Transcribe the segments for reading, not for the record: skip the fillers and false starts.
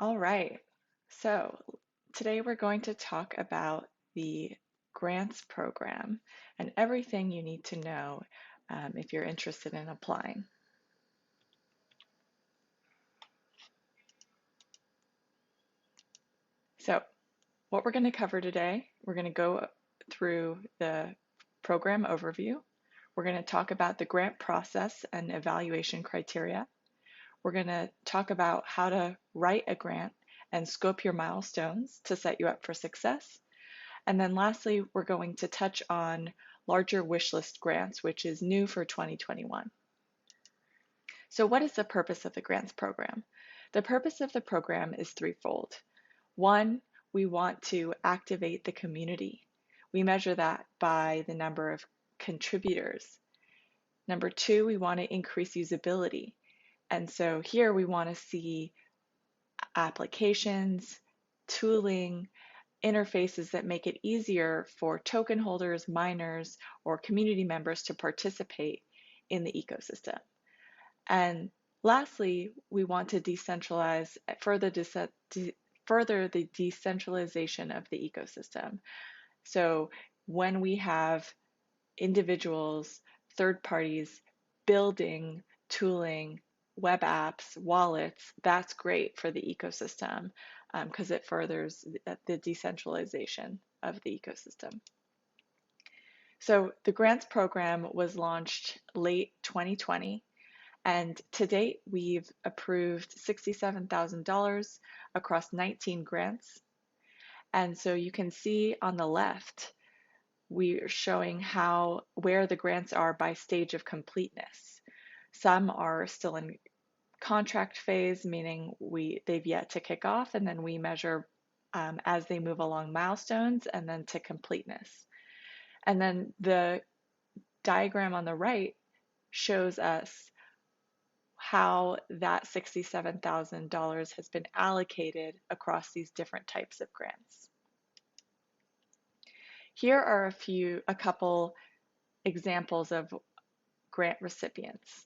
All right. So today we're going to talk about the grants program and everything you need to know if you're interested in applying. So what we're going to cover today, we're going to go through the program overview. We're going to talk about the grant process and evaluation criteria. We're going to talk about how to write a grant and scope your milestones to set you up for success. And then lastly, we're going to touch on larger wish list grants, which is new for 2021. So what is the purpose of the grants program? The purpose of the program is threefold. One, we want to activate the community. We measure that by the number of contributors. Number two, we want to increase usability. And so here we want to see applications, tooling, interfaces that make it easier for token holders, miners, or community members to participate in the ecosystem. And lastly, we want to decentralize, further the decentralization of the ecosystem. So when we have individuals, third parties building tooling, web apps, wallets, that's great for the ecosystem because it furthers the decentralization of the ecosystem. So the grants program was launched late 2020, and to date we've approved $67,000 across 19 grants. And so you can see on the left, we're showing where the grants are by stage of completeness. Some are still in contract phase, meaning they've yet to kick off, and then we measure as they move along milestones and then to completeness. And then the diagram on the right shows us how that $67,000 has been allocated across these different types of grants. Here are a couple examples of grant recipients.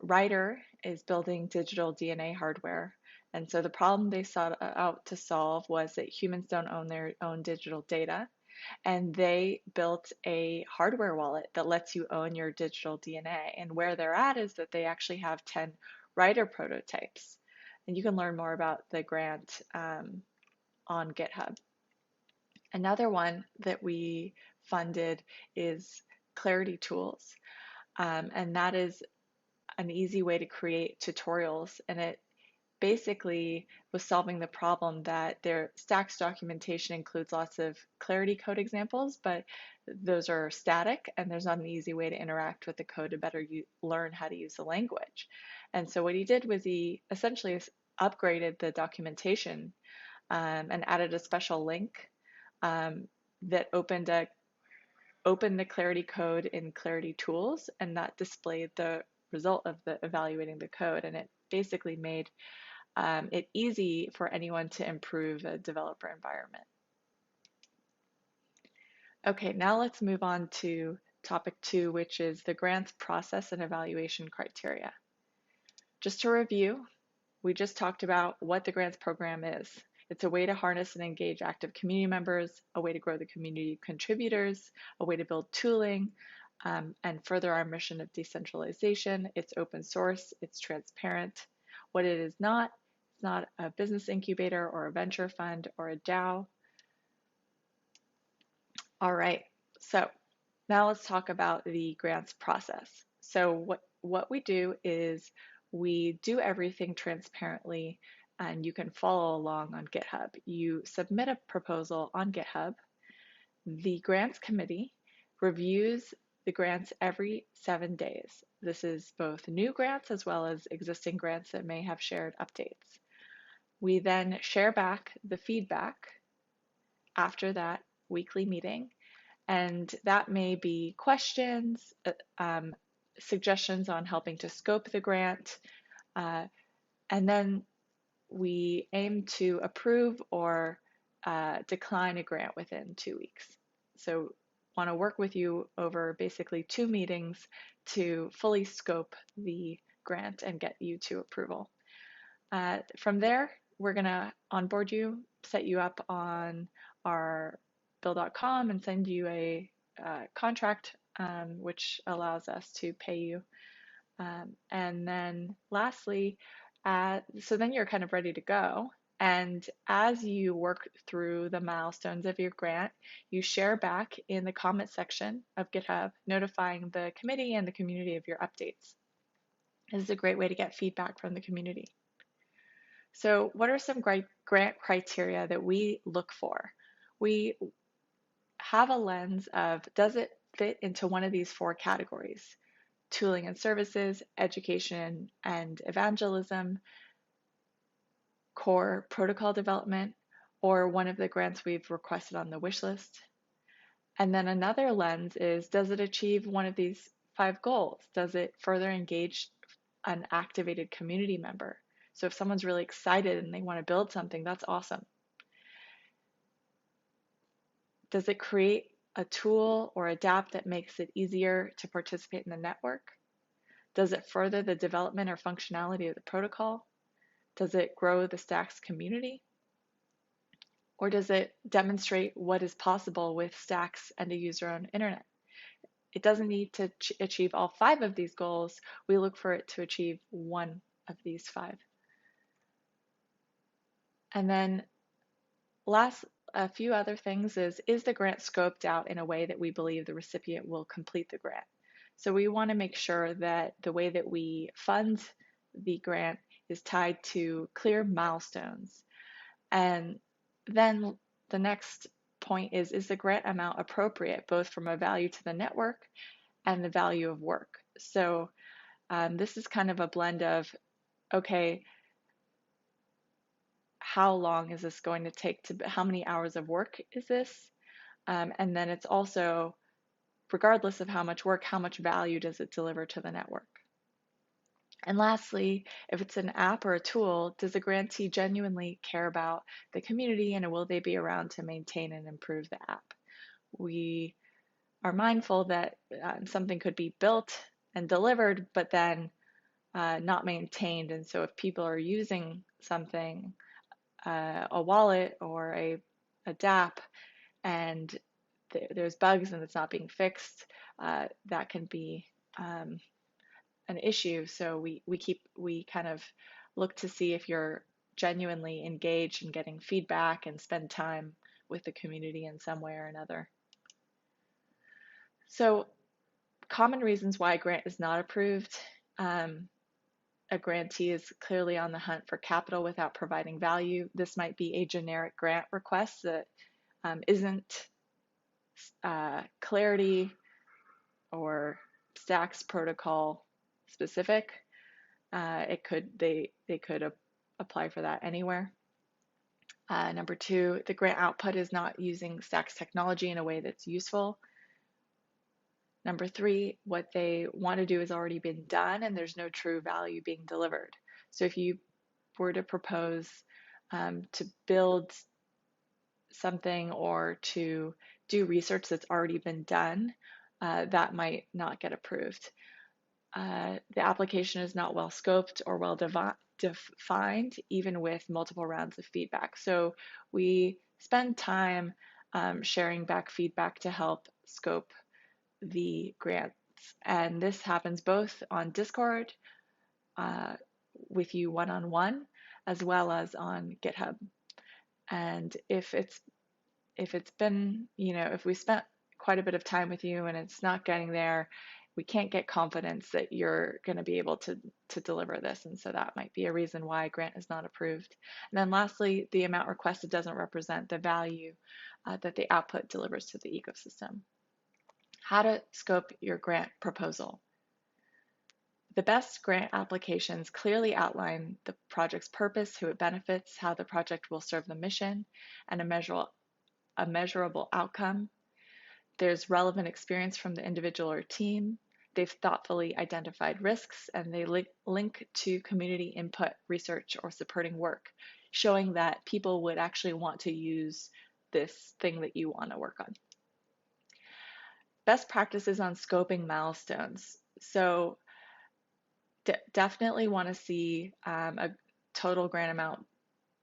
Ryder is building digital DNA hardware. And so the problem they sought out to solve was that humans don't own their own digital data. And they built a hardware wallet that lets you own your digital DNA. And where they're at is that they actually have 10 Ryder prototypes. And you can learn more about the grant on GitHub. Another one that we funded is Clarity.tools. And that is an easy way to create tutorials, and it basically was solving the problem that their Stacks documentation includes lots of Clarity code examples, but those are static and there's not an easy way to interact with the code to better learn how to use the language. And so what he did was he essentially upgraded the documentation and added a special link that opened the Clarity code in Clarity.tools, and that displayed the result of the evaluating the code, and it basically made it easy for anyone to improve a developer environment. Okay, now let's move on to topic 2, which is the grants process and evaluation criteria. Just to review, we just talked about what the grants program is. It's a way to harness and engage active community members, a way to grow the community contributors, a way to build tooling, and further our mission of decentralization. It's open source, it's transparent. What it is not, it's not a business incubator or a venture fund or a DAO. All right, so now let's talk about the grants process. So what we do is we do everything transparently, and you can follow along on GitHub. You submit a proposal on GitHub. The grants committee reviews the grants every 7 days. This is both new grants as well as existing grants that may have shared updates. We then share back the feedback after that weekly meeting, and that may be questions, suggestions on helping to scope the grant, and then we aim to approve or decline a grant within 2 weeks. So want to work with you over basically 2 meetings to fully scope the grant and get you to approval. From there, we're going to onboard you, set you up on our bill.com, and send you a contract, which allows us to pay you. And then lastly, so then you're kind of ready to go. And as you work through the milestones of your grant, you share back in the comment section of GitHub, notifying the committee and the community of your updates. This is a great way to get feedback from the community. So what are some grant criteria that we look for? We have a lens of, does it fit into one of these 4 categories? Tooling and services, education and evangelism, core protocol development, or one of the grants we've requested on the wish list. And then another lens is, does it achieve one of these 5 goals? Does it further engage an activated community member? So if someone's really excited and they want to build something, that's awesome. Does it create a tool or adapt that makes it easier to participate in the network? Does it further the development or functionality of the protocol? Does it grow the Stacks community? Or does it demonstrate what is possible with Stacks and a user-owned internet? It doesn't need to achieve all 5 of these goals. We look for it to achieve one of these 5. And then a few other things is the grant scoped out in a way that we believe the recipient will complete the grant? So we want to make sure that the way that we fund the grant is tied to clear milestones. And then the next point is the grant amount appropriate, both from a value to the network and the value of work? So this is kind of a blend of, okay, how long is this going to take how many hours of work is this? And then it's also, regardless of how much work, how much value does it deliver to the network? And lastly, if it's an app or a tool, does the grantee genuinely care about the community, and will they be around to maintain and improve the app? We are mindful that something could be built and delivered, but then not maintained. And so if people are using something, a wallet or a DApp, and there's bugs and it's not being fixed, that can be an issue. So we kind of look to see if you're genuinely engaged in getting feedback and spend time with the community in some way or another. So common reasons why a grant is not approved. A grantee is clearly on the hunt for capital without providing value. This might be a generic grant request that isn't Clarity or Stacks protocol specific. They could apply for that anywhere. Number 2, the grant output is not using Stacks technology in a way that's useful. Number 3, what they want to do has already been done and there's no true value being delivered. So if you were to propose to build something or to do research that's already been done, that might not get approved. The application is not well scoped or well defined, even with multiple rounds of feedback. So we spend time sharing back feedback to help scope the grants. And this happens both on Discord with you one-on-one, as well as on GitHub. And if we spent quite a bit of time with you and it's not getting there, we can't get confidence that you're going to be able to deliver this. And so that might be a reason why a grant is not approved. And then lastly, the amount requested doesn't represent the value that the output delivers to the ecosystem. How to scope your grant proposal. The best grant applications clearly outline the project's purpose, who it benefits, how the project will serve the mission, and a measurable outcome. There's relevant experience from the individual or team. They've thoughtfully identified risks, and they link to community input, research, or supporting work, showing that people would actually want to use this thing that you want to work on. Best practices on scoping milestones. So definitely want to see a total grant amount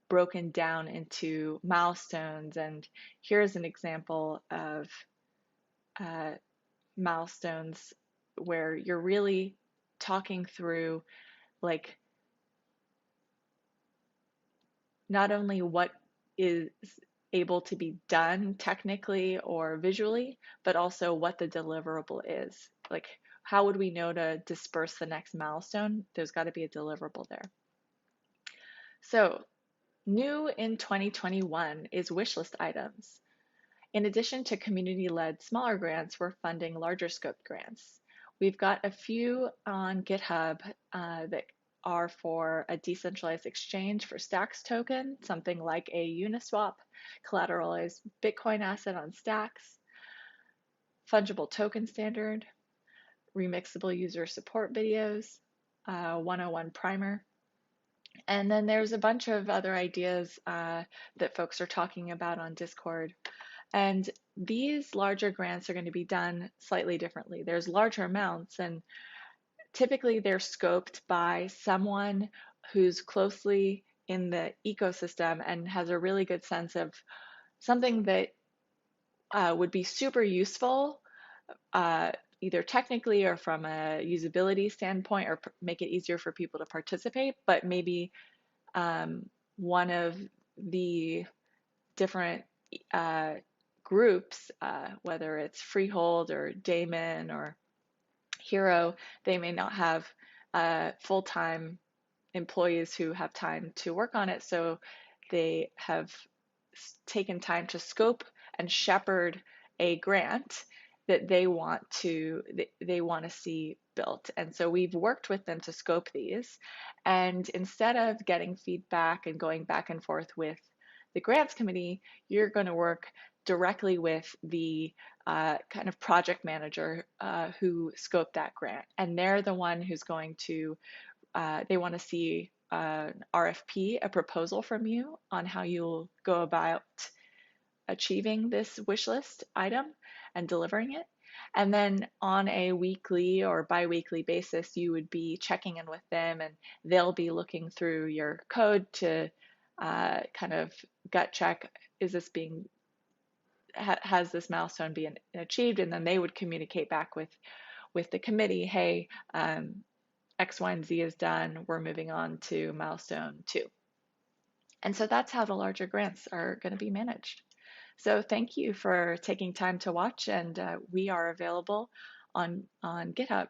broken down into milestones. And here's an example of uh, milestones where you're really talking through like not only what is able to be done technically or visually, but also what the deliverable is. Like, how would we know to disperse the next milestone? There's got to be a deliverable there. So, new in 2021 is wishlist items. In addition to community-led smaller grants, we're funding larger scope grants. We've got a few on GitHub that are for a decentralized exchange for Stacks token, something like a Uniswap, collateralized Bitcoin asset on Stacks, fungible token standard, remixable user support videos, 101 primer. And then there's a bunch of other ideas that folks are talking about on Discord. And these larger grants are going to be done slightly differently. There's larger amounts, and typically they're scoped by someone who's closely in the ecosystem and has a really good sense of something that would be super useful, either technically or from a usability standpoint, or make it easier for people to participate. But maybe one of the different groups, whether it's Freehold or Damon or Hero, they may not have full-time employees who have time to work on it, so they have taken time to scope and shepherd a grant that they want to see built. And so we've worked with them to scope these, and instead of getting feedback and going back and forth with the grants committee, you're going to work directly with the kind of project manager who scoped that grant, and they're the one who's going to they want to see an RFP, a proposal from you on how you'll go about achieving this wish list item and delivering it. And then on a weekly or bi-weekly basis, you would be checking in with them, and they'll be looking through your code to kind of gut check, is this being, has this milestone been achieved? And then they would communicate back with the committee, hey, X, Y, and Z is done. We're moving on to milestone 2. And so that's how the larger grants are going to be managed. So thank you for taking time to watch, and we are available on GitHub.